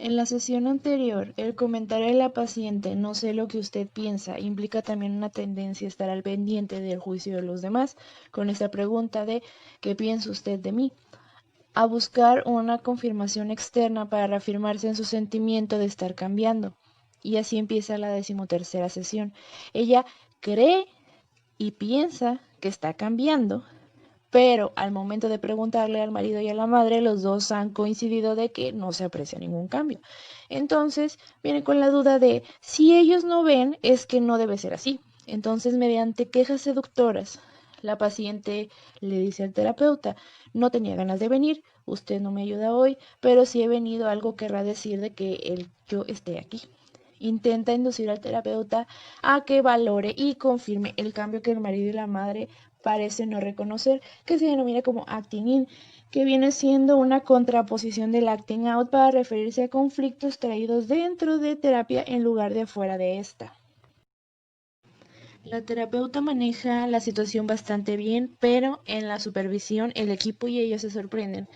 En la sesión anterior, el comentario de la paciente "no sé lo que usted piensa" implica también una tendencia a estar al pendiente del juicio de los demás, con esta pregunta de "¿qué piensa usted de mí?", a buscar una confirmación externa para reafirmarse en su sentimiento de estar cambiando. Y así empieza la 13ª sesión. Ella cree y piensa que está cambiando, pero al momento de preguntarle al marido y a la madre, los dos han coincidido de que no se aprecia ningún cambio. Entonces viene con la duda de si ellos no ven, es que no debe ser así. Entonces, mediante quejas seductoras, la paciente le dice al terapeuta: "No tenía ganas de venir, usted no me ayuda hoy, pero si he venido, algo querrá decir de que yo esté aquí". Intenta inducir al terapeuta a que valore y confirme el cambio que el marido y la madre parecen no reconocer, que se denomina como acting in, que viene siendo una contraposición del acting out para referirse a conflictos traídos dentro de terapia en lugar de afuera de esta. La terapeuta maneja la situación bastante bien, pero en la supervisión el equipo y ella se sorprenden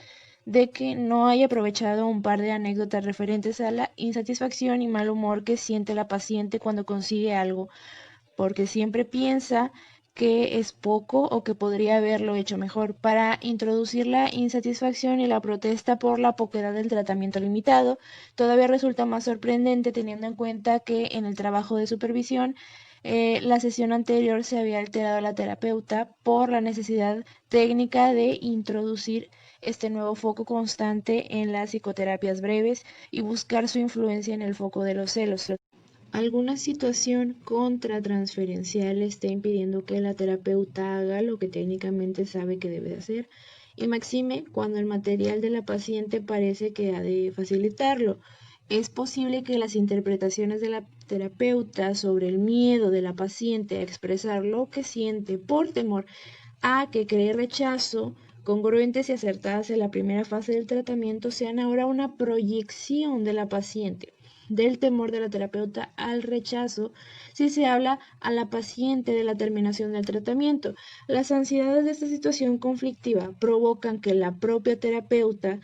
de que no haya aprovechado un par de anécdotas referentes a la insatisfacción y mal humor que siente la paciente cuando consigue algo, porque siempre piensa que es poco o que podría haberlo hecho mejor. Para introducir la insatisfacción y la protesta por la poquedad del tratamiento limitado, todavía resulta más sorprendente teniendo en cuenta que en el trabajo de supervisión, la sesión anterior se había alterado la terapeuta por la necesidad técnica de introducir este nuevo foco constante en las psicoterapias breves y buscar su influencia en el foco de los celos. Alguna situación contratransferencial está impidiendo que la terapeuta haga lo que técnicamente sabe que debe hacer, y maxime cuando el material de la paciente parece que ha de facilitarlo. Es posible que las interpretaciones de la terapeuta sobre el miedo de la paciente a expresar lo que siente por temor a que cree rechazo, congruentes y acertadas en la primera fase del tratamiento, sean ahora una proyección de la paciente del temor de la terapeuta al rechazo si se habla a la paciente de la terminación del tratamiento. Las ansiedades de esta situación conflictiva provocan que la propia terapeuta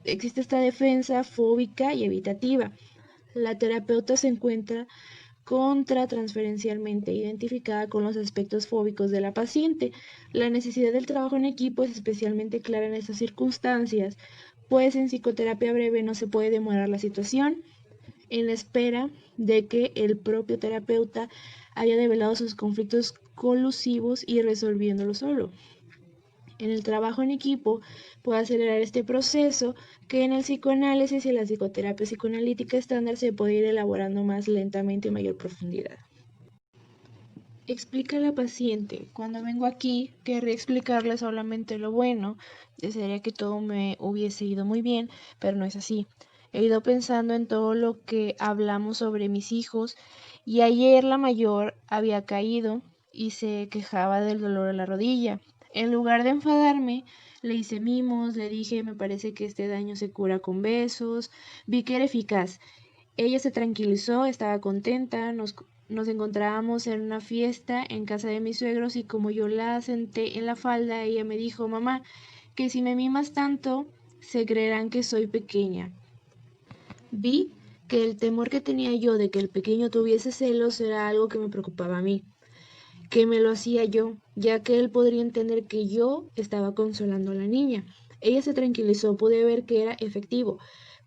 existe esta defensa fóbica y evitativa. La terapeuta se encuentra contratransferencialmente identificada con los aspectos fóbicos de la paciente. La necesidad del trabajo en equipo es especialmente clara en estas circunstancias, pues en psicoterapia breve no se puede demorar la situación en la espera de que el propio terapeuta haya develado sus conflictos colusivos y resolviéndolo solo. En el trabajo en equipo puede acelerar este proceso que en el psicoanálisis y la psicoterapia psicoanalítica estándar se puede ir elaborando más lentamente y mayor profundidad. Explica a la paciente: "Cuando vengo aquí, querría explicarle solamente lo bueno. Desearía que todo me hubiese ido muy bien, pero no es así. He ido pensando en todo lo que hablamos sobre mis hijos, y ayer la mayor había caído y se quejaba del dolor en la rodilla. En lugar de enfadarme, le hice mimos, le dije: me parece que este daño se cura con besos. Vi que era eficaz. Ella se tranquilizó, estaba contenta, nos encontrábamos en una fiesta en casa de mis suegros, y como yo la senté en la falda, ella me dijo: mamá, que si me mimas tanto, se creerán que soy pequeña". Vi que el temor que tenía yo de que el pequeño tuviese celos era algo que me preocupaba a mí, que me lo hacía yo, ya que él podría entender que yo estaba consolando a la niña. Ella se tranquilizó, pude ver que era efectivo,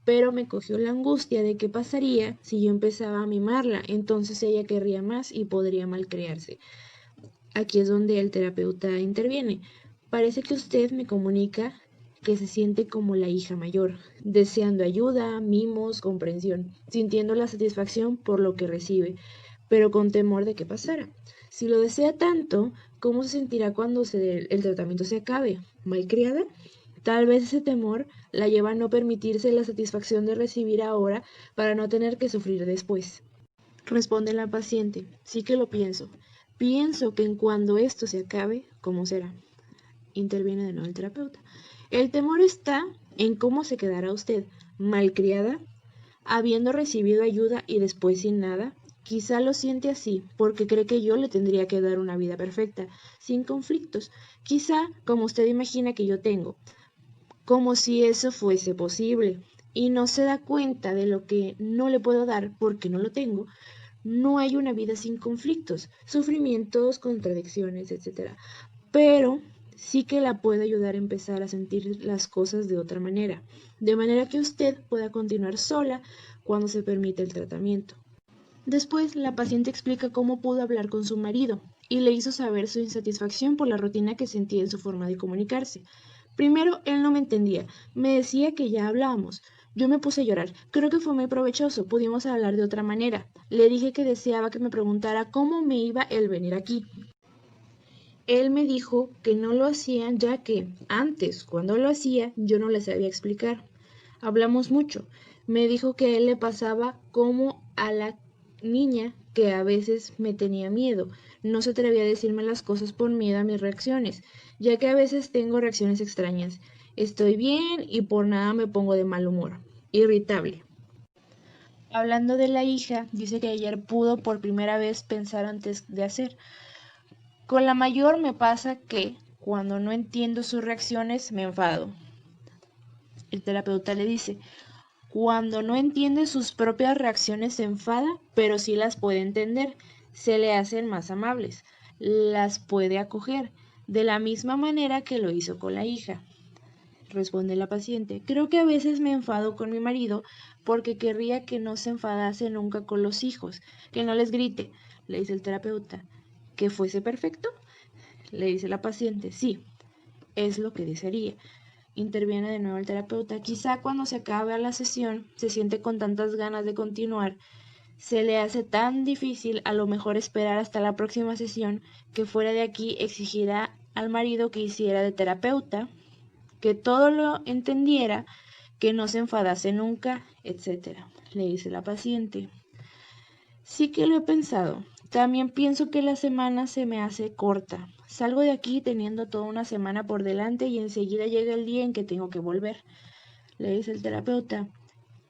pero me cogió la angustia de qué pasaría si yo empezaba a mimarla. Entonces ella querría más y podría malcriarse. Aquí es donde el terapeuta interviene. Parece que usted me comunica que se siente como la hija mayor, deseando ayuda, mimos, comprensión, sintiendo la satisfacción por lo que recibe, pero con temor de que pasara. Si lo desea tanto, ¿cómo se sentirá cuando el tratamiento se acabe? ¿Malcriada? Tal vez ese temor la lleva a no permitirse la satisfacción de recibir ahora para no tener que sufrir después. Responde la paciente: sí que lo pienso. Pienso que en cuando esto se acabe, ¿cómo será? Interviene de nuevo el terapeuta. El temor está en cómo se quedará usted, malcriada, habiendo recibido ayuda y después sin nada. Quizá lo siente así porque cree que yo le tendría que dar una vida perfecta, sin conflictos. Quizá como usted imagina que yo tengo, como si eso fuese posible. y no se da cuenta de lo que no le puedo dar porque no lo tengo, no hay una vida sin conflictos, sufrimientos, contradicciones, etc. Pero sí que la puede ayudar a empezar a sentir las cosas de otra manera, de manera que usted pueda continuar sola cuando se permite el tratamiento. Después, la paciente explica cómo pudo hablar con su marido y le hizo saber su insatisfacción por la rutina que sentía en su forma de comunicarse. Primero, él no me entendía, me decía que ya hablábamos. Yo me puse a llorar. Creo que fue muy provechoso, pudimos hablar de otra manera. Le dije que deseaba que me preguntara cómo me iba el venir aquí. Él me dijo que no lo hacía ya que antes, cuando lo hacía, yo no le sabía explicar. Hablamos mucho. Me dijo que a él le pasaba como a la niña que a veces me tenía miedo. No se atrevía a decirme las cosas por miedo a mis reacciones, ya que a veces tengo reacciones extrañas. Estoy bien y por nada me pongo de mal humor, irritable. Hablando de la hija, dice que ayer pudo por primera vez pensar antes de hacer. Con la mayor me pasa que cuando no entiendo sus reacciones me enfado. El terapeuta le dice, cuando no entiende sus propias reacciones se enfada, pero sí las puede entender, se le hacen más amables, las puede acoger, de la misma manera que lo hizo con la hija. Responde la paciente, creo que a veces me enfado con mi marido porque querría que no se enfadase nunca con los hijos, que no les grite, le dice el terapeuta, que fuese perfecto. Le dice la paciente, sí, es lo que desearía. Interviene de nuevo el terapeuta. Quizá cuando se acabe la sesión se siente con tantas ganas de continuar, se le hace tan difícil a lo mejor esperar hasta la próxima sesión que fuera de aquí exigirá al marido que hiciera de terapeuta, que todo lo entendiera, que no se enfadase nunca, etcétera. Le dice la paciente. Sí que lo he pensado. También pienso que la semana se me hace corta. Salgo de aquí teniendo toda una semana por delante y enseguida llega el día en que tengo que volver, le dice el terapeuta.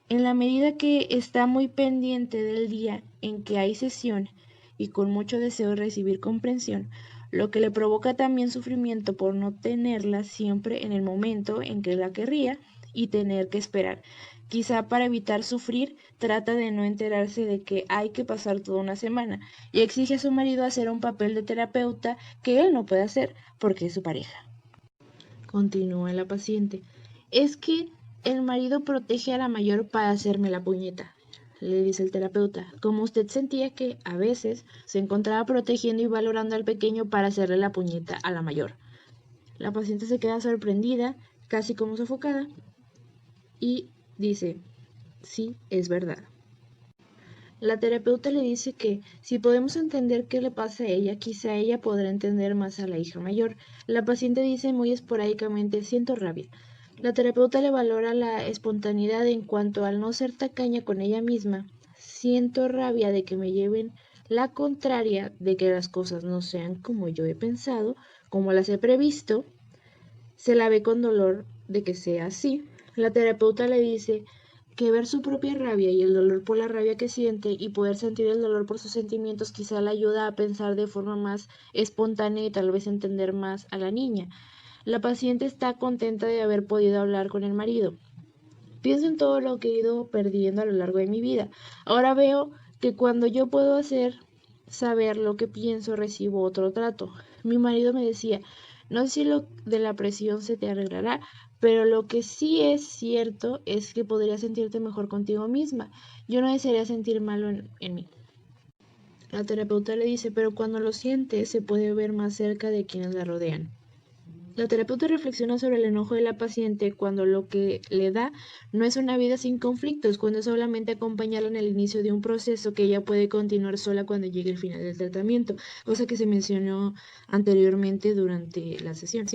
En la medida que está muy pendiente del día en que hay sesión y con mucho deseo de recibir comprensión, lo que le provoca también sufrimiento por no tenerla siempre en el momento en que la querría y tener que esperar. Quizá para evitar sufrir, trata de no enterarse de que hay que pasar toda una semana y exige a su marido hacer un papel de terapeuta que él no puede hacer porque es su pareja. Continúa la paciente. Es que el marido protege a la mayor para hacerme la puñeta, le dice el terapeuta. Como usted sentía que, a veces, se encontraba protegiendo y valorando al pequeño para hacerle la puñeta a la mayor. La paciente se queda sorprendida, casi como sofocada, y dice, sí, es verdad. La terapeuta le dice que si podemos entender qué le pasa a ella, quizá ella podrá entender más a la hija mayor. La paciente dice muy esporádicamente, siento rabia. La terapeuta le valora la espontaneidad en cuanto al no ser tacaña con ella misma. Siento rabia de que me lleven la contraria, de que las cosas no sean como yo he pensado, como las he previsto. Se la ve con dolor de que sea así. La terapeuta le dice que ver su propia rabia y el dolor por la rabia que siente y poder sentir el dolor por sus sentimientos quizá le ayuda a pensar de forma más espontánea y tal vez entender más a la niña. La paciente está contenta de haber podido hablar con el marido. Pienso en todo lo que he ido perdiendo a lo largo de mi vida. Ahora veo que cuando yo puedo hacer saber lo que pienso, recibo otro trato. Mi marido me decía, no sé si lo de la presión se te arreglará, pero lo que sí es cierto es que podrías sentirte mejor contigo misma. Yo no desearía sentir malo en mí. La terapeuta le dice, pero cuando lo siente se puede ver más cerca de quienes la rodean. La terapeuta reflexiona sobre el enojo de la paciente cuando lo que le da no es una vida sin conflictos, cuando es solamente acompañarla en el inicio de un proceso que ella puede continuar sola cuando llegue el final del tratamiento, cosa que se mencionó anteriormente durante la sesión.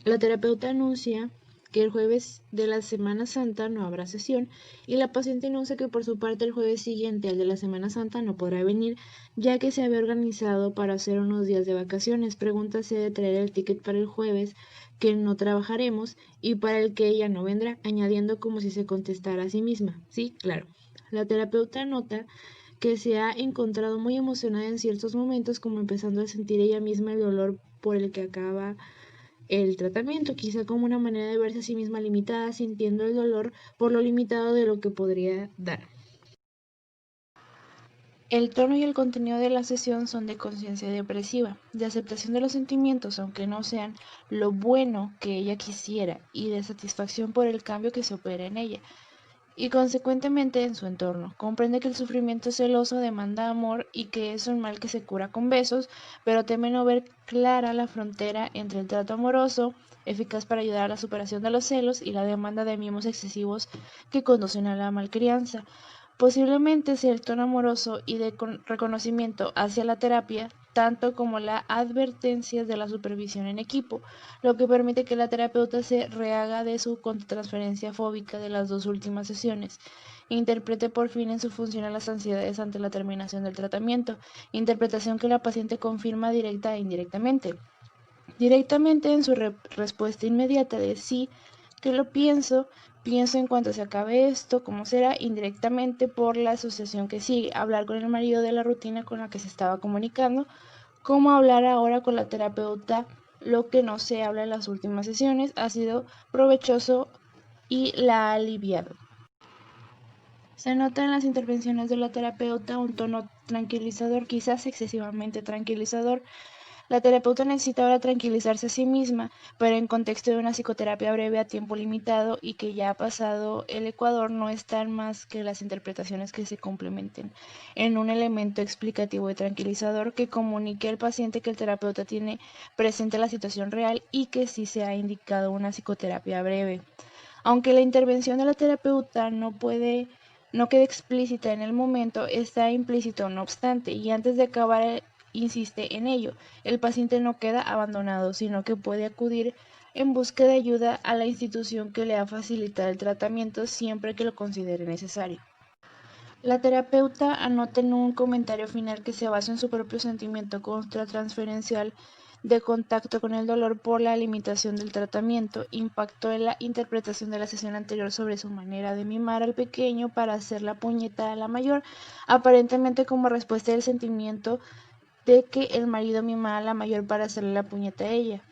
La terapeuta anuncia que el jueves de la Semana Santa no habrá sesión y la paciente anuncia que por su parte el jueves siguiente al de la Semana Santa no podrá venir ya que se había organizado para hacer unos días de vacaciones. Pregunta si debe traer el ticket para el jueves que no trabajaremos y para el que ella no vendrá, añadiendo como si se contestara a sí misma. Sí, claro. La terapeuta nota que se ha encontrado muy emocionada en ciertos momentos, como empezando a sentir ella misma el dolor por el que acaba el tratamiento, quizá como una manera de verse a sí misma limitada, sintiendo el dolor por lo limitado de lo que podría dar. El tono y el contenido de la sesión son de conciencia depresiva, de aceptación de los sentimientos, aunque no sean lo bueno que ella quisiera, y de satisfacción por el cambio que se opera en ella, y consecuentemente en su entorno. Comprende que el sufrimiento celoso demanda amor y que es un mal que se cura con besos, pero teme no ver clara la frontera entre el trato amoroso, eficaz para ayudar a la superación de los celos, y la demanda de mimos excesivos que conducen a la malcrianza. Posiblemente sea el tono amoroso y de reconocimiento hacia la terapia, tanto como la advertencia de la supervisión en equipo, lo que permite que la terapeuta se rehaga de su contratransferencia fóbica de las dos últimas sesiones. Interprete por fin en su función a las ansiedades ante la terminación del tratamiento, interpretación que la paciente confirma directa e indirectamente. Directamente en su respuesta inmediata de sí, que lo pienso, pienso en cuanto se acabe esto, cómo será, indirectamente por la asociación que sigue, hablar con el marido de la rutina con la que se estaba comunicando, cómo hablar ahora con la terapeuta, lo que no se habla en las últimas sesiones, ha sido provechoso y la ha aliviado. Se nota en las intervenciones de la terapeuta un tono tranquilizador, quizás excesivamente tranquilizador. La terapeuta necesita ahora tranquilizarse a sí misma, pero en contexto de una psicoterapia breve a tiempo limitado y que ya ha pasado el ecuador, no están más que las interpretaciones que se complementen en un elemento explicativo y tranquilizador que comunique al paciente que el terapeuta tiene presente la situación real y que sí se ha indicado una psicoterapia breve. Aunque la intervención de la terapeuta no quede explícita en el momento, está implícito no obstante, y antes de acabar insiste en ello. El paciente no queda abandonado, sino que puede acudir en busca de ayuda a la institución que le ha facilitado el tratamiento siempre que lo considere necesario. La terapeuta anota en un comentario final que se basa en su propio sentimiento contratransferencial de contacto con el dolor por la limitación del tratamiento, impactó en la interpretación de la sesión anterior sobre su manera de mimar al pequeño para hacer la puñeta a la mayor, aparentemente como respuesta del sentimiento de que el marido mimaba a la mayor para hacerle la puñeta a ella.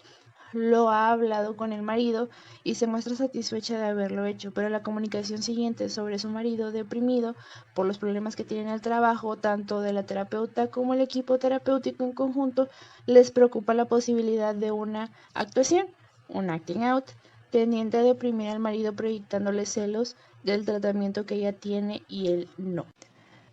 Lo ha hablado con el marido y se muestra satisfecha de haberlo hecho, pero la comunicación siguiente sobre su marido deprimido por los problemas que tiene en el trabajo, tanto de la terapeuta como el equipo terapéutico en conjunto, les preocupa la posibilidad de una actuación, un acting out, tendiente a deprimir al marido proyectándole celos del tratamiento que ella tiene y él no.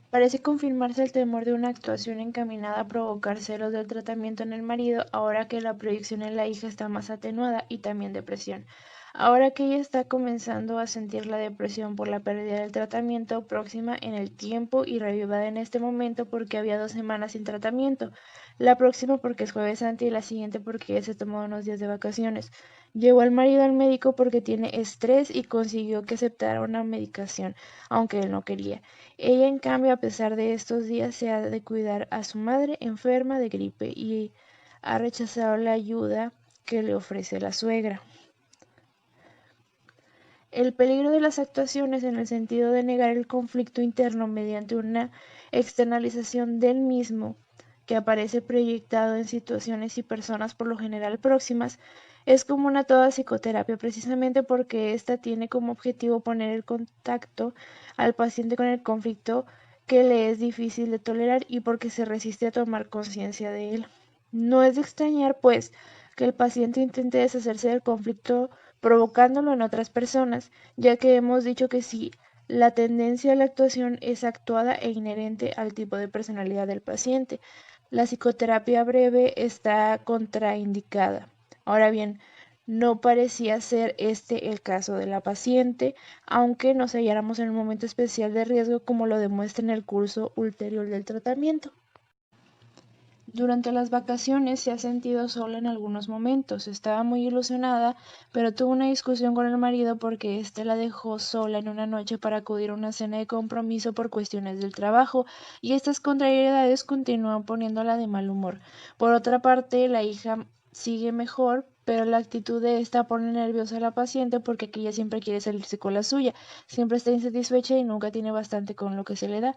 Parece confirmarse el temor de una actuación encaminada a provocar celos del tratamiento en el marido, ahora que la proyección en la hija está más atenuada, y también depresión. Ahora que ella está comenzando a sentir la depresión por la pérdida del tratamiento próxima en el tiempo y revivada en este momento porque había 2 semanas sin tratamiento, la próxima porque es Jueves Santo y la siguiente porque ella se tomó unos días de vacaciones. Llevó al marido al médico porque tiene estrés y consiguió que aceptara una medicación, aunque él no quería. Ella, en cambio, a pesar de estos días, se ha de cuidar a su madre enferma de gripe y ha rechazado la ayuda que le ofrece la suegra. El peligro de las actuaciones en el sentido de negar el conflicto interno mediante una externalización del mismo, que aparece proyectado en situaciones y personas por lo general próximas, es común a toda psicoterapia precisamente porque ésta tiene como objetivo poner en contacto al paciente con el conflicto que le es difícil de tolerar y porque se resiste a tomar conciencia de él. No es de extrañar, pues, que el paciente intente deshacerse del conflicto provocándolo en otras personas, ya que hemos dicho que si la tendencia a la actuación es actuada e inherente al tipo de personalidad del paciente, la psicoterapia breve está contraindicada. Ahora bien, no parecía ser este el caso de la paciente, aunque nos halláramos en un momento especial de riesgo como lo demuestra en el curso ulterior del tratamiento. Durante las vacaciones se ha sentido sola en algunos momentos. Estaba muy ilusionada, pero tuvo una discusión con el marido porque éste la dejó sola en una noche para acudir a una cena de compromiso por cuestiones del trabajo, y estas contrariedades continúan poniéndola de mal humor. Por otra parte, la hija sigue mejor, pero la actitud de esta pone nerviosa a la paciente porque aquella siempre quiere salirse con la suya, siempre está insatisfecha y nunca tiene bastante con lo que se le da.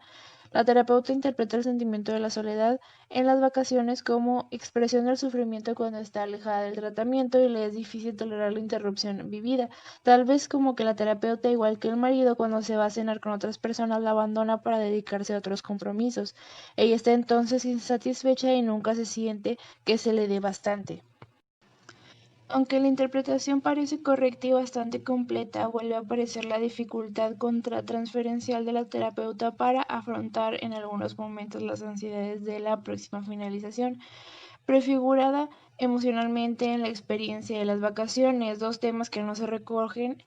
La terapeuta interpreta el sentimiento de la soledad en las vacaciones como expresión del sufrimiento cuando está alejada del tratamiento y le es difícil tolerar la interrupción vivida. Tal vez como que la terapeuta, igual que el marido, cuando se va a cenar con otras personas, la abandona para dedicarse a otros compromisos. Ella está entonces insatisfecha y nunca se siente que se le dé bastante. Aunque la interpretación parece correcta y bastante completa, vuelve a aparecer la dificultad transferencial de la terapeuta para afrontar en algunos momentos las ansiedades de la próxima finalización, prefigurada emocionalmente en la experiencia de las vacaciones, dos temas que no se recogen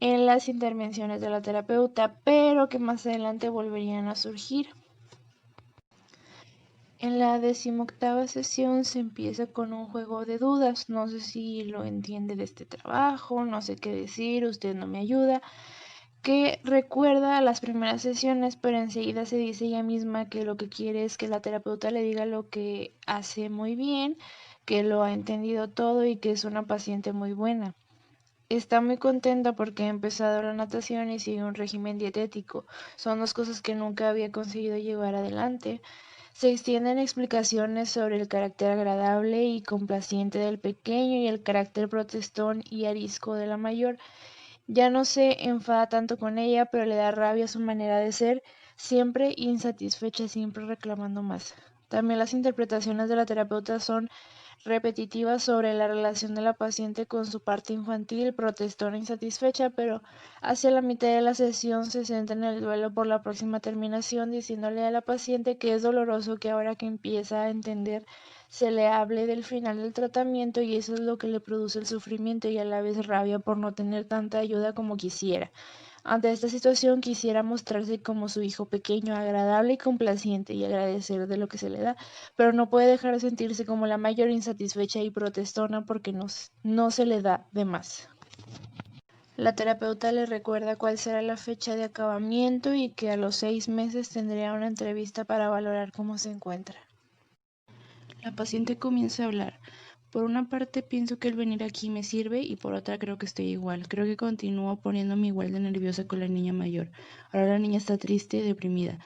en las intervenciones de la terapeuta, pero que más adelante volverían a surgir. En la 18ª sesión se empieza con un juego de dudas. No sé si lo entiende de este trabajo, no sé qué decir, usted no me ayuda. Que recuerda las primeras sesiones, pero enseguida se dice ella misma que lo que quiere es que la terapeuta le diga lo que hace muy bien, que lo ha entendido todo y que es una paciente muy buena. Está muy contenta porque ha empezado la natación y sigue un régimen dietético. Son dos cosas que nunca había conseguido llevar adelante. Se extienden explicaciones sobre el carácter agradable y complaciente del pequeño y el carácter protestón y arisco de la mayor. Ya no se enfada tanto con ella, pero le da rabia su manera de ser, siempre insatisfecha, siempre reclamando más. También las interpretaciones de la terapeuta son repetitivas sobre la relación de la paciente con su parte infantil, protestona, insatisfecha, pero hacia la mitad de la sesión se centra en el duelo por la próxima terminación, diciéndole a la paciente que es doloroso que ahora que empieza a entender se le hable del final del tratamiento y eso es lo que le produce el sufrimiento y a la vez rabia por no tener tanta ayuda como quisiera. Ante esta situación quisiera mostrarse como su hijo pequeño, agradable y complaciente y agradecer de lo que se le da, pero no puede dejar de sentirse como la mayor insatisfecha y protestona porque no se le da de más. La terapeuta le recuerda cuál será la fecha de acabamiento y que a los 6 meses tendría una entrevista para valorar cómo se encuentra. La paciente comienza a hablar. Por una parte pienso que el venir aquí me sirve y por otra creo que estoy igual. Creo que continúo poniéndome igual de nerviosa con la niña mayor. Ahora la niña está triste y deprimida.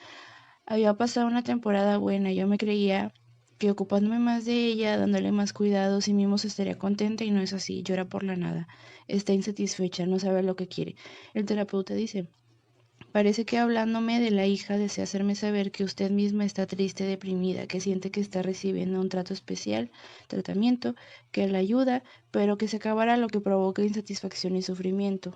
Había pasado una temporada buena, yo me creía que ocupándome más de ella, dándole más cuidados y mimos estaría contenta y no es así, llora por la nada, está insatisfecha, no sabe lo que quiere. El terapeuta dice, parece que hablándome de la hija desea hacerme saber que usted misma está triste, deprimida, que siente que está recibiendo un trato especial, tratamiento, que la ayuda, pero que se acabará lo que provoca insatisfacción y sufrimiento.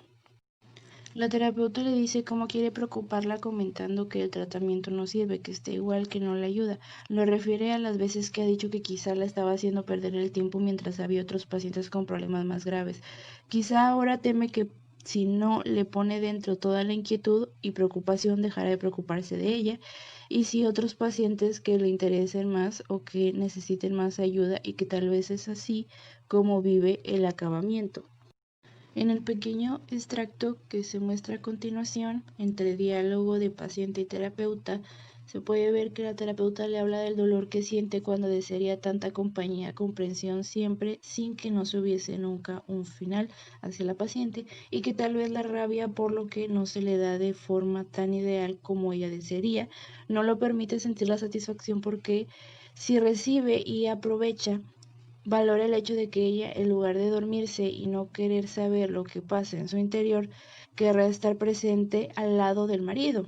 La terapeuta le dice cómo quiere preocuparla comentando que el tratamiento no sirve, que está igual, que no le ayuda. Lo refiere a las veces que ha dicho que quizá la estaba haciendo perder el tiempo mientras había otros pacientes con problemas más graves. Quizá ahora teme que si no le pone dentro toda la inquietud y preocupación dejará de preocuparse de ella y si otros pacientes que le interesen más o que necesiten más ayuda y que tal vez es así como vive el acabamiento. En el pequeño extracto que se muestra a continuación, entre diálogo de paciente y terapeuta, se puede ver que la terapeuta le habla del dolor que siente cuando desearía tanta compañía, comprensión siempre, sin que no se hubiese nunca un final hacia la paciente, y que tal vez la rabia por lo que no se le da de forma tan ideal como ella desearía, no lo permite sentir la satisfacción porque si recibe y aprovecha valora el hecho de que ella, en lugar de dormirse y no querer saber lo que pasa en su interior, querrá estar presente al lado del marido,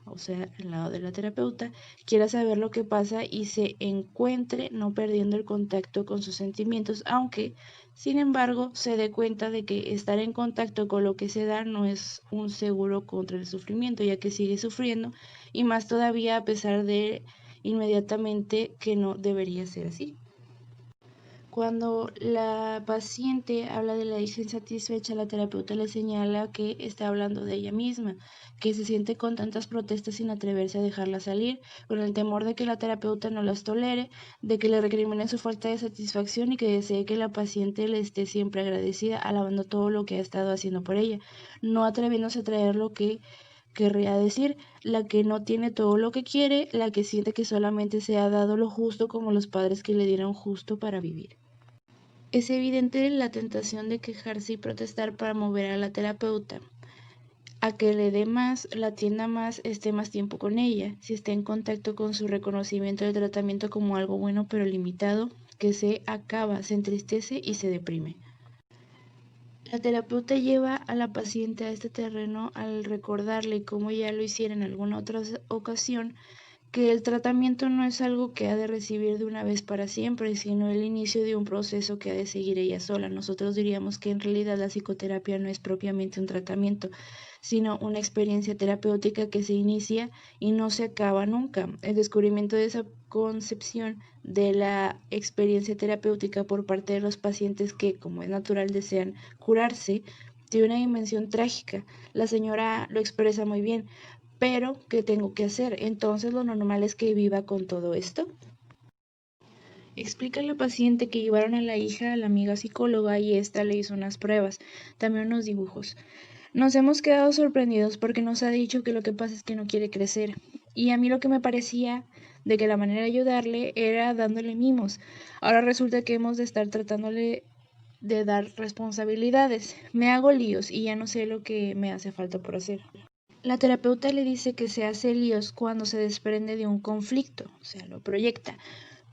o sea, al lado de la terapeuta, quiera saber lo que pasa y se encuentre no perdiendo el contacto con sus sentimientos, aunque, sin embargo, se dé cuenta de que estar en contacto con lo que se da no es un seguro contra el sufrimiento, ya que sigue sufriendo y más todavía a pesar de inmediatamente que no debería ser así. Cuando la paciente habla de la hija insatisfecha, la terapeuta le señala que está hablando de ella misma, que se siente con tantas protestas sin atreverse a dejarla salir, con el temor de que la terapeuta no las tolere, de que le recrimine su falta de satisfacción y que desee que la paciente le esté siempre agradecida, alabando todo lo que ha estado haciendo por ella, no atreviéndose a traer lo que querría decir, la que no tiene todo lo que quiere, la que siente que solamente se ha dado lo justo como los padres que le dieron justo para vivir. Es evidente la tentación de quejarse y protestar para mover a la terapeuta a que le dé más, la atienda más, esté más tiempo con ella, si está en contacto con su reconocimiento del tratamiento como algo bueno pero limitado, que se acaba, se entristece y se deprime. La terapeuta lleva a la paciente a este terreno al recordarle, como ya lo hiciera en alguna otra ocasión, que el tratamiento no es algo que ha de recibir de una vez para siempre, sino el inicio de un proceso que ha de seguir ella sola. Nosotros diríamos que en realidad la psicoterapia no es propiamente un tratamiento, sino una experiencia terapéutica que se inicia y no se acaba nunca. El descubrimiento de esa concepción de la experiencia terapéutica por parte de los pacientes que, como es natural, desean curarse, tiene una dimensión trágica. La señora lo expresa muy bien. Pero, ¿qué tengo que hacer? Entonces, lo normal es que viva con todo esto. Explica a la paciente que llevaron a la hija a la amiga psicóloga y ésta le hizo unas pruebas, también unos dibujos. Nos hemos quedado sorprendidos porque nos ha dicho que lo que pasa es que no quiere crecer. Y a mí lo que me parecía de que la manera de ayudarle era dándole mimos. Ahora resulta que hemos de estar tratándole de dar responsabilidades. Me hago líos y ya no sé lo que me hace falta por hacer. La terapeuta le dice que se hace líos cuando se desprende de un conflicto, o sea, lo proyecta,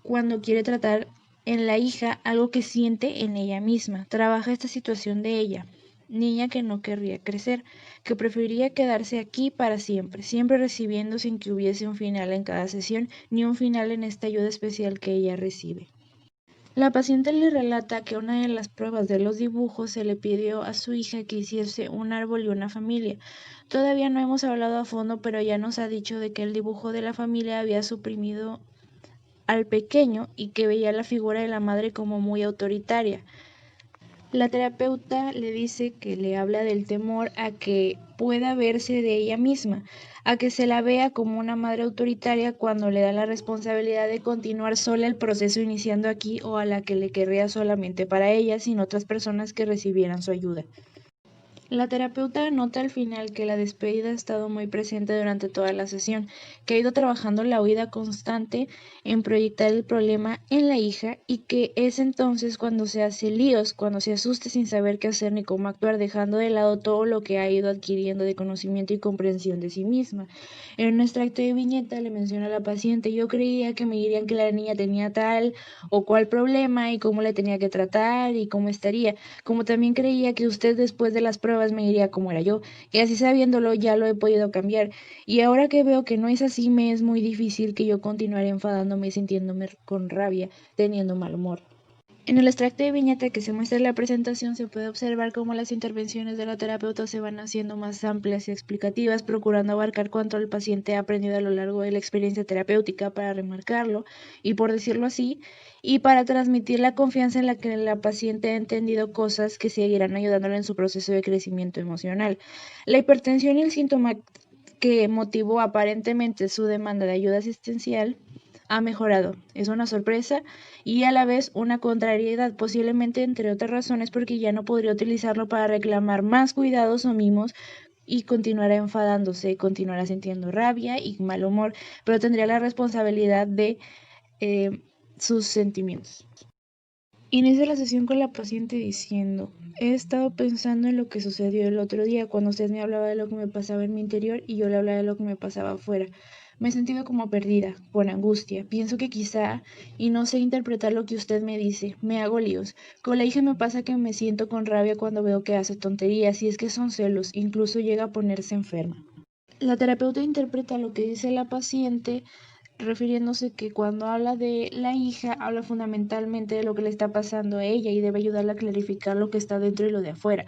cuando quiere tratar en la hija algo que siente en ella misma, trabaja esta situación de ella, niña que no querría crecer, que preferiría quedarse aquí para siempre, siempre recibiendo sin que hubiese un final en cada sesión, ni un final en esta ayuda especial que ella recibe. La paciente le relata que una de las pruebas de los dibujos se le pidió a su hija que hiciese un árbol y una familia. Todavía no hemos hablado a fondo, pero ya nos ha dicho de que el dibujo de la familia había suprimido al pequeño y que veía la figura de la madre como muy autoritaria. La terapeuta le dice que le habla del temor a que pueda verse de ella misma, a que se la vea como una madre autoritaria cuando le da la responsabilidad de continuar sola el proceso iniciando aquí o a la que le querría solamente para ella sin otras personas que recibieran su ayuda. La terapeuta nota al final que la despedida ha estado muy presente durante toda la sesión, que ha ido trabajando la huida constante en proyectar el problema en la hija y que es entonces cuando se hace líos, cuando se asusta sin saber qué hacer ni cómo actuar, dejando de lado todo lo que ha ido adquiriendo de conocimiento y comprensión de sí misma. En un extracto de viñeta le menciona a la paciente: yo creía que me dirían que la niña tenía tal o cual problema y cómo le tenía que tratar y cómo estaría, como también creía que usted después de las pruebas me diría cómo era yo, y así sabiéndolo ya lo he podido cambiar, y ahora que veo que no es así me es muy difícil que yo continuara enfadándome, sintiéndome con rabia, teniendo mal humor. En el extracto de viñeta que se muestra en la presentación se puede observar cómo las intervenciones de la terapeuta se van haciendo más amplias y explicativas, procurando abarcar cuanto el paciente ha aprendido a lo largo de la experiencia terapéutica para remarcarlo y, por decirlo así, y para transmitir la confianza en la que la paciente ha entendido cosas que seguirán ayudándole en su proceso de crecimiento emocional. La hipertensión y el síntoma que motivó aparentemente su demanda de ayuda asistencial ha mejorado. Es una sorpresa y a la vez una contrariedad, posiblemente entre otras razones porque ya no podría utilizarlo para reclamar más cuidados o mimos y continuará enfadándose, continuará sintiendo rabia y mal humor, pero tendría la responsabilidad de eh, sus sentimientos. Inicia la sesión con la paciente diciendo: he estado pensando en lo que sucedió el otro día cuando usted me hablaba de lo que me pasaba en mi interior y yo le hablaba de lo que me pasaba afuera. Me he sentido como perdida, con angustia. Pienso que quizá, y no sé interpretar lo que usted me dice, me hago líos. Con la hija me pasa que me siento con rabia cuando veo que hace tonterías y es que son celos, incluso llega a ponerse enferma. La terapeuta interpreta lo que dice la paciente refiriéndose que cuando habla de la hija, habla fundamentalmente de lo que le está pasando a ella y debe ayudarla a clarificar lo que está dentro y lo de afuera.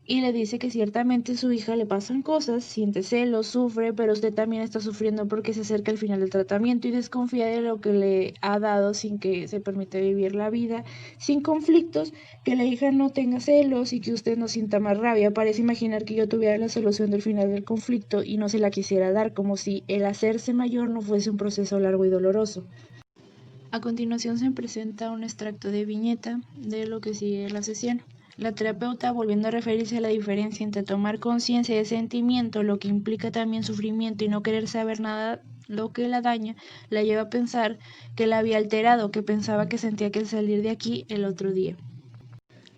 Y le dice que ciertamente a su hija le pasan cosas, siente celos, sufre, pero usted también está sufriendo porque se acerca el final del tratamiento y desconfía de lo que le ha dado sin que se permita vivir la vida sin conflictos, que la hija no tenga celos y que usted no sienta más rabia. Parece imaginar que yo tuviera la solución del final del conflicto y no se la quisiera dar, como si el hacerse mayor no fuese un proceso largo y doloroso. A continuación se presenta un extracto de viñeta de lo que sigue la sesión. La terapeuta, volviendo a referirse a la diferencia entre tomar conciencia de sentimiento, lo que implica también sufrimiento y no querer saber nada lo que la daña, la lleva a pensar que la había alterado, que pensaba que sentía que el salir de aquí el otro día.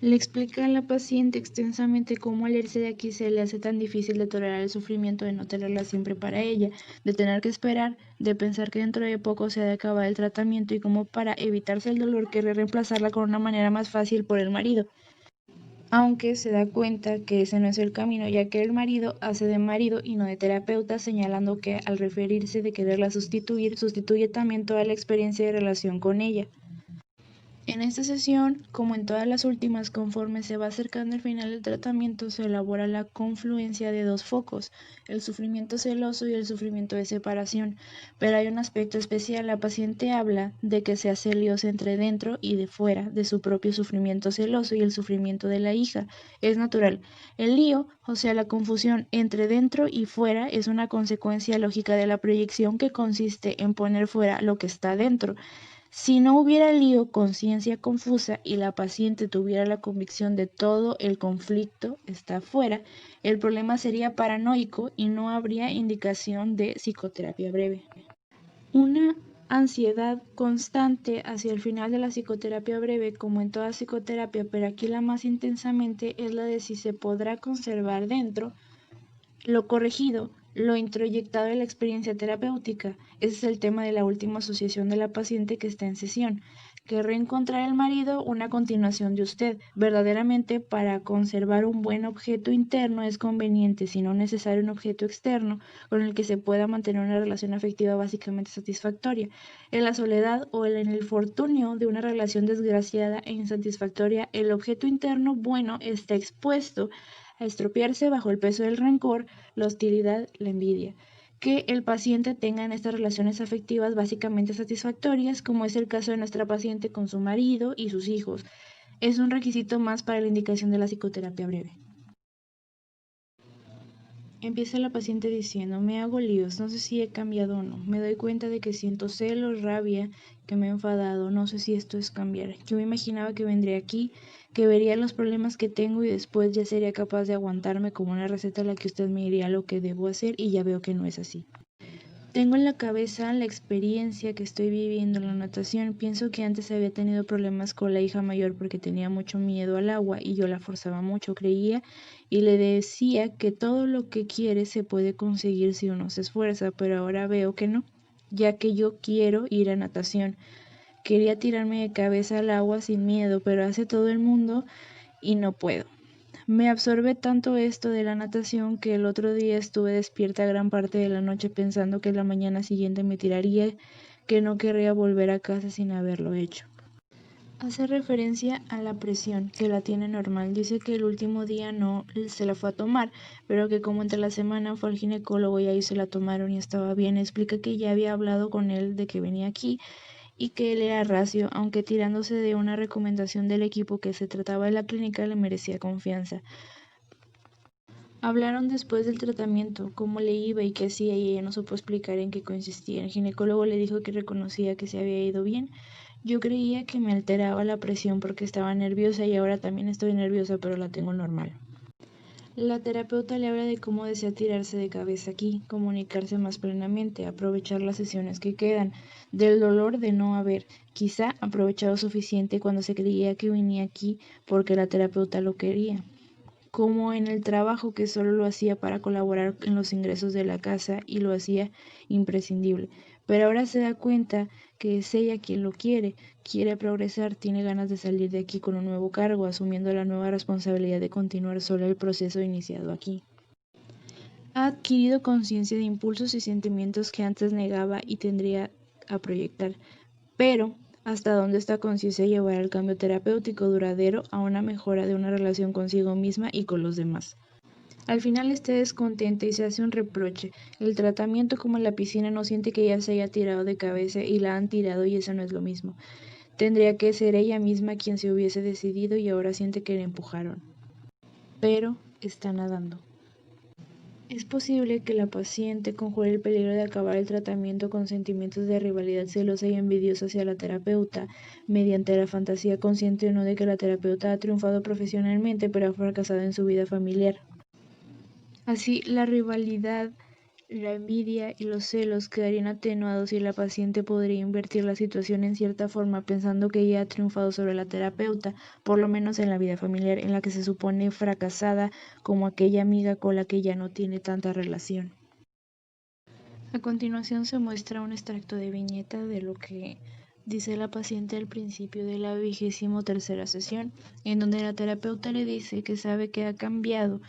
Le explica a la paciente extensamente cómo al irse de aquí se le hace tan difícil de tolerar el sufrimiento de no tenerla siempre para ella, de tener que esperar, de pensar que dentro de poco se ha de acabar el tratamiento y cómo para evitarse el dolor quiere reemplazarla con una manera más fácil por el marido. Aunque se da cuenta que ese no es el camino, ya que el marido hace de marido y no de terapeuta, señalando que al referirse de quererla sustituir, sustituye también toda la experiencia de relación con ella. En esta sesión, como en todas las últimas, conforme se va acercando el final del tratamiento, se elabora la confluencia de dos focos, el sufrimiento celoso y el sufrimiento de separación. Pero hay un aspecto especial, la paciente habla de que se hace líos entre dentro y de fuera, de su propio sufrimiento celoso y el sufrimiento de la hija. Es natural. El lío, o sea, la confusión entre dentro y fuera, es una consecuencia lógica de la proyección que consiste en poner fuera lo que está dentro. Si no hubiera lío, conciencia confusa y la paciente tuviera la convicción de todo el conflicto está afuera, el problema sería paranoico y no habría indicación de psicoterapia breve. Una ansiedad constante hacia el final de la psicoterapia breve, como en toda psicoterapia, pero aquí la más intensamente, es la de si se podrá conservar dentro lo corregido, lo introyectado de la experiencia terapéutica. Ese es el tema de la última asociación de la paciente que está en sesión. Que reencontrar el marido una continuación de usted. Verdaderamente, para conservar un buen objeto interno es conveniente, si no necesario, un objeto externo con el que se pueda mantener una relación afectiva básicamente satisfactoria. En la soledad o en el infortunio de una relación desgraciada e insatisfactoria, el objeto interno bueno está expuesto a estropearse bajo el peso del rencor, la hostilidad, la envidia. Que el paciente tenga en estas relaciones afectivas básicamente satisfactorias, como es el caso de nuestra paciente con su marido y sus hijos. Es un requisito más para la indicación de la psicoterapia breve. Empieza la paciente diciendo, me hago líos, no sé si he cambiado o no, me doy cuenta de que siento celos, rabia, que me he enfadado, no sé si esto es cambiar. Yo me imaginaba que vendría aquí, que vería los problemas que tengo y después ya sería capaz de aguantarme como una receta a la que usted me diría lo que debo hacer y ya veo que no es así. Tengo en la cabeza la experiencia que estoy viviendo en la natación. Pienso que antes había tenido problemas con la hija mayor porque tenía mucho miedo al agua y yo la forzaba mucho, creía y le decía que todo lo que quiere se puede conseguir si uno se esfuerza, pero ahora veo que no, ya que yo quiero ir a natación. Quería tirarme de cabeza al agua sin miedo, pero hace todo el mundo y no puedo. Me absorbe tanto esto de la natación que el otro día estuve despierta gran parte de la noche pensando que la mañana siguiente me tiraría, que no querría volver a casa sin haberlo hecho. Hace referencia a la presión, que la tiene normal. Dice que el último día no se la fue a tomar, pero que como entre la semana fue al ginecólogo y ahí se la tomaron y estaba bien. Explica que ya había hablado con él de que venía aquí y que él era racio, aunque tirándose de una recomendación del equipo que se trataba de la clínica le merecía confianza. Hablaron después del tratamiento, cómo le iba y qué hacía y ella no supo explicar en qué consistía. El ginecólogo le dijo que reconocía que se había ido bien. Yo creía que me alteraba la presión porque estaba nerviosa y ahora también estoy nerviosa, pero la tengo normal. La terapeuta le habla de cómo desea tirarse de cabeza aquí, comunicarse más plenamente, aprovechar las sesiones que quedan, del dolor de no haber, quizá aprovechado suficiente cuando se creía que venía aquí porque la terapeuta lo quería, como en el trabajo que solo lo hacía para colaborar en los ingresos de la casa y lo hacía imprescindible. Pero ahora se da cuenta que es ella quien lo quiere progresar, tiene ganas de salir de aquí con un nuevo cargo, asumiendo la nueva responsabilidad de continuar sola el proceso iniciado aquí. Ha adquirido conciencia de impulsos y sentimientos que antes negaba y tendría a proyectar, pero hasta dónde esta conciencia llevará el cambio terapéutico duradero a una mejora de una relación consigo misma y con los demás. Al final está descontenta y se hace un reproche. El tratamiento como en la piscina no siente que ella se haya tirado de cabeza y la han tirado y eso no es lo mismo. Tendría que ser ella misma quien se hubiese decidido y ahora siente que la empujaron. Pero está nadando. Es posible que la paciente conjure el peligro de acabar el tratamiento con sentimientos de rivalidad celosa y envidiosa hacia la terapeuta, mediante la fantasía consciente o no de que la terapeuta ha triunfado profesionalmente pero ha fracasado en su vida familiar. Así, la rivalidad La envidia y los celos quedarían atenuados y la paciente podría invertir la situación en cierta forma pensando que ella ha triunfado sobre la terapeuta, por lo menos en la vida familiar en la que se supone fracasada como aquella amiga con la que ya no tiene tanta relación. A continuación se muestra un extracto de viñeta de lo que dice la paciente al principio de la 23ª sesión, en donde la terapeuta le dice que sabe que ha cambiado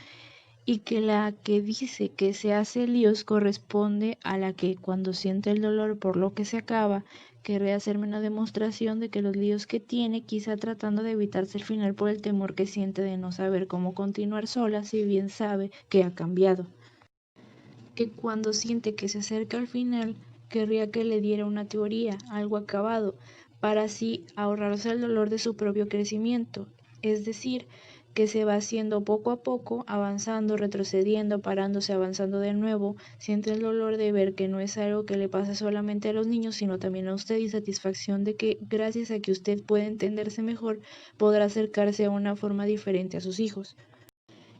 y que la que dice que se hace líos corresponde a la que, cuando siente el dolor por lo que se acaba, querría hacerme una demostración de que los líos que tiene, quizá tratando de evitarse el final por el temor que siente de no saber cómo continuar sola, si bien sabe que ha cambiado. Que cuando siente que se acerca al final, querría que le diera una teoría, algo acabado, para así ahorrarse el dolor de su propio crecimiento, es decir, que se va haciendo poco a poco, avanzando, retrocediendo, parándose, avanzando de nuevo, siente el dolor de ver que no es algo que le pasa solamente a los niños, sino también a usted y satisfacción de que gracias a que usted puede entenderse mejor, podrá acercarse a una forma diferente a sus hijos.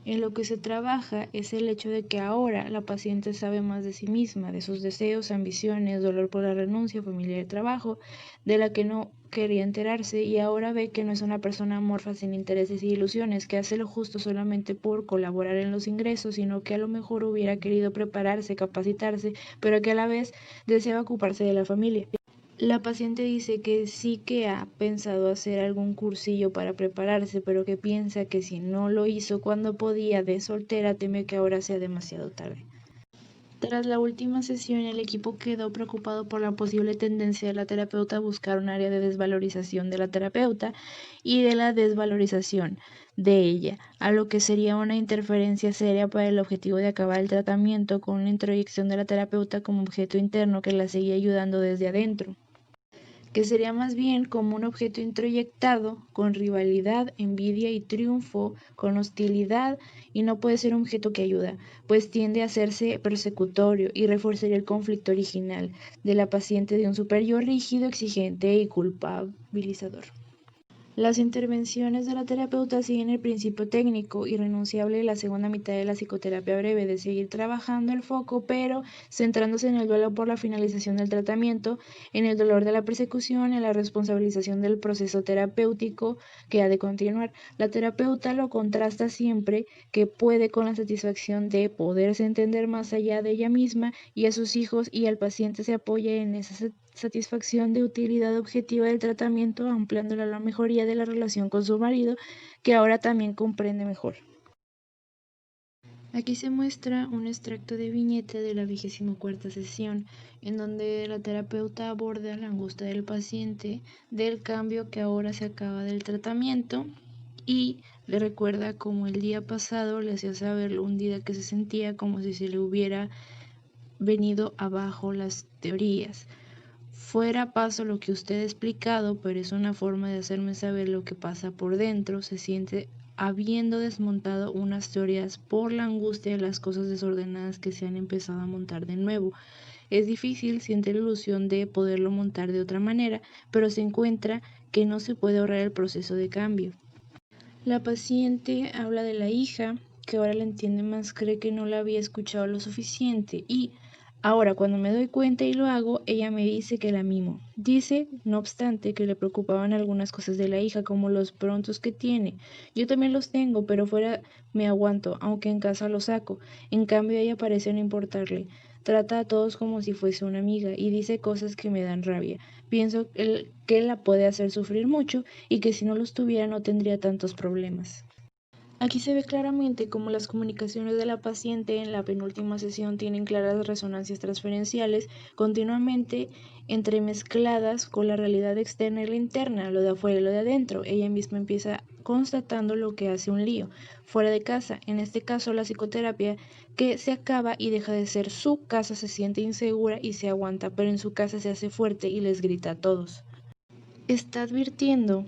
En lo que se trabaja es el hecho de que ahora la paciente sabe más de sí misma, de sus deseos, ambiciones, dolor por la renuncia, familia de trabajo, de la que no quería enterarse y ahora ve que no es una persona amorfa sin intereses y ilusiones, que hace lo justo solamente por colaborar en los ingresos, sino que a lo mejor hubiera querido prepararse, capacitarse, pero que a la vez deseaba ocuparse de la familia. La paciente dice que sí que ha pensado hacer algún cursillo para prepararse, pero que piensa que si no lo hizo cuando podía de soltera, teme que ahora sea demasiado tarde. Tras la última sesión, el equipo quedó preocupado por la posible tendencia de la terapeuta a buscar un área de desvalorización de la terapeuta y de la desvalorización de ella, a lo que sería una interferencia seria para el objetivo de acabar el tratamiento con una introyección de la terapeuta como objeto interno que la seguía ayudando desde adentro, que sería más bien como un objeto introyectado, con rivalidad, envidia y triunfo, con hostilidad, y no puede ser un objeto que ayuda, pues tiende a hacerse persecutorio y reforzaría el conflicto original de la paciente de un superior rígido, exigente y culpabilizador. Las intervenciones de la terapeuta siguen el principio técnico irrenunciable de la segunda mitad de la psicoterapia breve de seguir trabajando el foco, pero centrándose en el duelo por la finalización del tratamiento, en el dolor de la persecución, en la responsabilización del proceso terapéutico que ha de continuar. La terapeuta lo contrasta siempre que puede con la satisfacción de poderse entender más allá de ella misma y a sus hijos, y al paciente se apoya en esa satisfacción de utilidad objetiva del tratamiento, ampliándola a la mejoría de la relación con su marido, que ahora también comprende mejor. Aquí se muestra un extracto de viñeta de la 24ª sesión, en donde la terapeuta aborda la angustia del paciente del cambio que ahora se acaba del tratamiento y le recuerda cómo el día pasado le hacía saber lo hundida que se sentía, como si se le hubiera venido abajo las teorías. Fuera paso lo que usted ha explicado, pero es una forma de hacerme saber lo que pasa por dentro. Se siente habiendo desmontado unas teorías por la angustia de las cosas desordenadas que se han empezado a montar de nuevo. Es difícil, siente la ilusión de poderlo montar de otra manera, pero se encuentra que no se puede ahorrar el proceso de cambio. La paciente habla de la hija, que ahora la entiende más, cree que no la había escuchado lo suficiente y ahora cuando me doy cuenta y lo hago, ella me dice que la mimo. Dice, no obstante, que le preocupaban algunas cosas de la hija, como los prontos que tiene. Yo también los tengo, pero fuera me aguanto, aunque en casa los saco. En cambio, ella parece no importarle. Trata a todos como si fuese una amiga y dice cosas que me dan rabia. Pienso que la puede hacer sufrir mucho y que si no los tuviera no tendría tantos problemas. Aquí se ve claramente cómo las comunicaciones de la paciente en la penúltima sesión tienen claras resonancias transferenciales continuamente entremezcladas con la realidad externa y la interna, lo de afuera y lo de adentro. Ella misma empieza constatando lo que hace un lío fuera de casa, en este caso la psicoterapia, que se acaba y deja de ser su casa, se siente insegura y se aguanta, pero en su casa se hace fuerte y les grita a todos. Está advirtiendo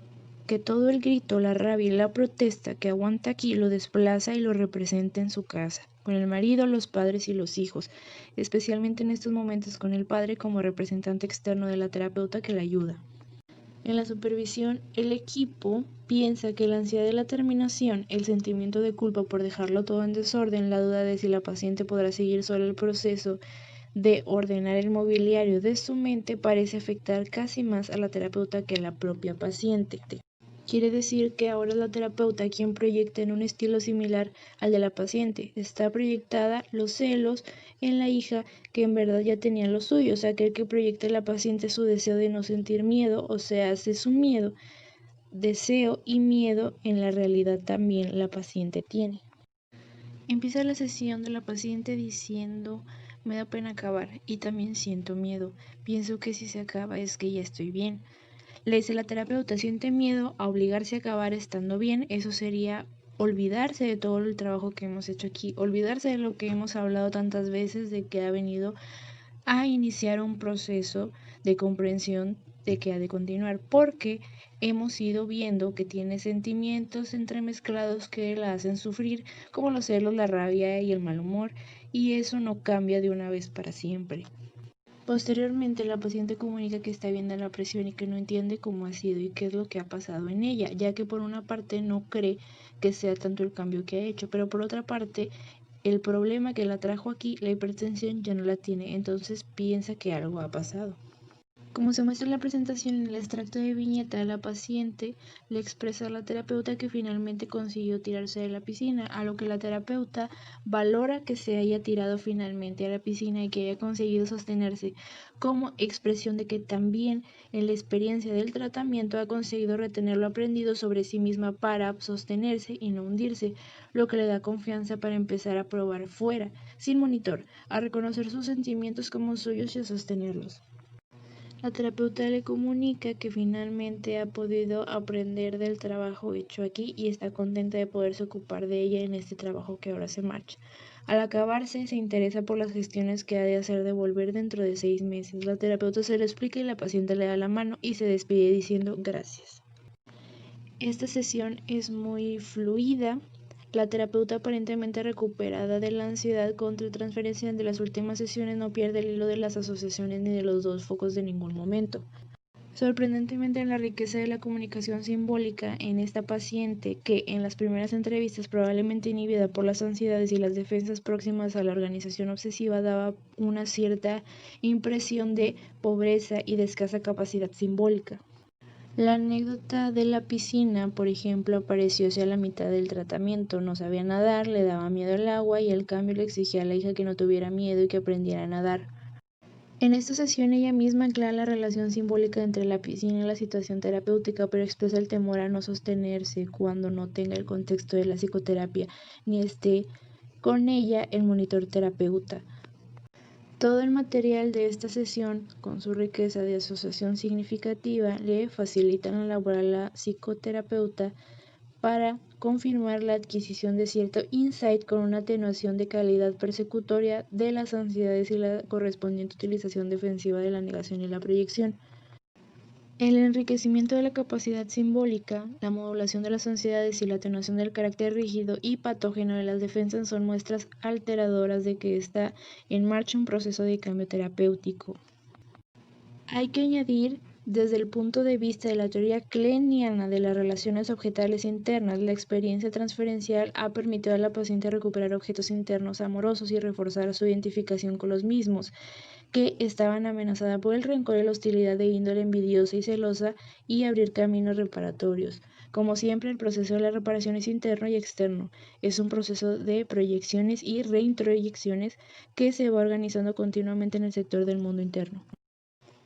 que todo el grito, la rabia y la protesta que aguanta aquí lo desplaza y lo representa en su casa, con el marido, los padres y los hijos, especialmente en estos momentos con el padre como representante externo de la terapeuta que la ayuda. En la supervisión, el equipo piensa que la ansiedad de la terminación, el sentimiento de culpa por dejarlo todo en desorden, la duda de si la paciente podrá seguir sola el proceso de ordenar el mobiliario de su mente parece afectar casi más a la terapeuta que a la propia paciente. Quiere decir que ahora es la terapeuta quien proyecta en un estilo similar al de la paciente. Está proyectada los celos en la hija que en verdad ya tenía los suyos. Aquel que proyecta en la paciente su deseo de no sentir miedo, o sea, hace su miedo, deseo y miedo en la realidad también la paciente tiene. Empieza la sesión de la paciente diciendo: me da pena acabar y también siento miedo. Pienso que si se acaba es que ya estoy bien. Le dice la terapeuta: siente miedo a obligarse a acabar estando bien. Eso sería olvidarse de todo el trabajo que hemos hecho aquí, olvidarse de lo que hemos hablado tantas veces, de que ha venido a iniciar un proceso de comprensión de que ha de continuar, porque hemos ido viendo que tiene sentimientos entremezclados que la hacen sufrir, como los celos, la rabia y el mal humor, y eso no cambia de una vez para siempre. Posteriormente, la paciente comunica que está viendo la presión y que no entiende cómo ha sido y qué es lo que ha pasado en ella, ya que por una parte no cree que sea tanto el cambio que ha hecho, pero por otra parte, el problema que la trajo aquí, la hipertensión, ya no la tiene, entonces piensa que algo ha pasado. Como se muestra en la presentación en el extracto de viñeta, la paciente le expresa a la terapeuta que finalmente consiguió tirarse de la piscina, a lo que la terapeuta valora que se haya tirado finalmente a la piscina y que haya conseguido sostenerse, como expresión de que también en la experiencia del tratamiento ha conseguido retener lo aprendido sobre sí misma para sostenerse y no hundirse, lo que le da confianza para empezar a probar fuera, sin monitor, a reconocer sus sentimientos como suyos y a sostenerlos. La terapeuta le comunica que finalmente ha podido aprender del trabajo hecho aquí y está contenta de poderse ocupar de ella en este trabajo que ahora se marcha. Al acabarse, se interesa por las gestiones que ha de hacer de volver dentro de 6 meses. La terapeuta se lo explica y la paciente le da la mano y se despide diciendo gracias. Esta sesión es muy fluida. La terapeuta, aparentemente recuperada de la ansiedad contra transferencia de las últimas sesiones, no pierde el hilo de las asociaciones ni de los dos focos de ningún momento. Sorprendentemente, en la riqueza de la comunicación simbólica en esta paciente, que en las primeras entrevistas, probablemente inhibida por las ansiedades y las defensas próximas a la organización obsesiva, daba una cierta impresión de pobreza y de escasa capacidad simbólica. La anécdota de la piscina, por ejemplo, apareció hacia la mitad del tratamiento. No sabía nadar, le daba miedo el agua y al cambio le exigía a la hija que no tuviera miedo y que aprendiera a nadar. En esta sesión ella misma aclara la relación simbólica entre la piscina y la situación terapéutica, pero expresa el temor a no sostenerse cuando no tenga el contexto de la psicoterapia ni esté con ella el monitor terapeuta. Todo el material de esta sesión, con su riqueza de asociación significativa, le facilitan la labor a la psicoterapeuta para confirmar la adquisición de cierto insight con una atenuación de calidad persecutoria de las ansiedades y la correspondiente utilización defensiva de la negación y la proyección. El enriquecimiento de la capacidad simbólica, la modulación de las ansiedades y la atenuación del carácter rígido y patógeno de las defensas son muestras alteradoras de que está en marcha un proceso de cambio terapéutico. Hay que añadir, desde el punto de vista de la teoría kleiniana de las relaciones objetales internas, la experiencia transferencial ha permitido a la paciente recuperar objetos internos amorosos y reforzar su identificación con los mismos, que estaban amenazadas por el rencor y la hostilidad de índole envidiosa y celosa, y abrir caminos reparatorios. Como siempre, el proceso de la reparación es interno y externo. Es un proceso de proyecciones y reintroyecciones que se va organizando continuamente en el sector del mundo interno.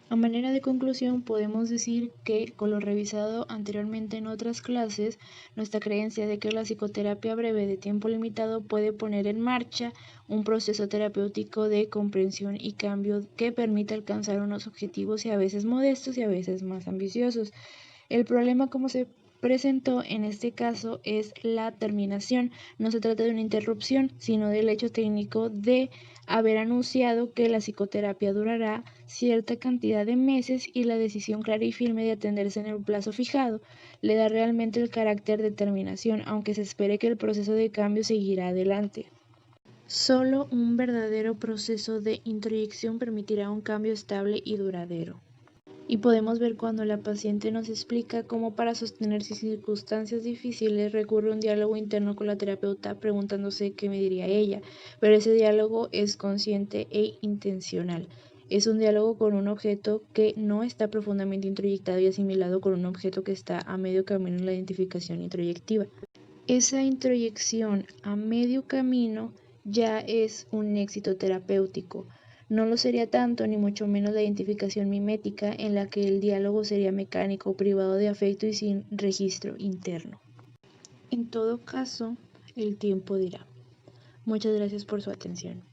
A manera de conclusión, podemos decir que, con lo revisado anteriormente en otras clases, nuestra creencia de que la psicoterapia breve de tiempo limitado puede poner en marcha un proceso terapéutico de comprensión y cambio que permita alcanzar unos objetivos y a veces modestos y a veces más ambiciosos. El problema, como se presentó en este caso, es la terminación. No se trata de una interrupción, sino del hecho técnico de haber anunciado que la psicoterapia durará cierta cantidad de meses y la decisión clara y firme de atenderse en el plazo fijado le da realmente el carácter de terminación, aunque se espere que el proceso de cambio seguirá adelante. Solo un verdadero proceso de introyección permitirá un cambio estable y duradero. Y podemos ver cuando la paciente nos explica cómo para sostenerse en circunstancias difíciles recurre a un diálogo interno con la terapeuta preguntándose qué me diría ella, pero ese diálogo es consciente e intencional. Es un diálogo con un objeto que no está profundamente introyectado y asimilado con un objeto que está a medio camino en la identificación introyectiva. Esa introyección a medio camino ya es un éxito terapéutico. No lo sería tanto, ni mucho menos la identificación mimética, en la que el diálogo sería mecánico, privado de afecto y sin registro interno. En todo caso, el tiempo dirá. Muchas gracias por su atención.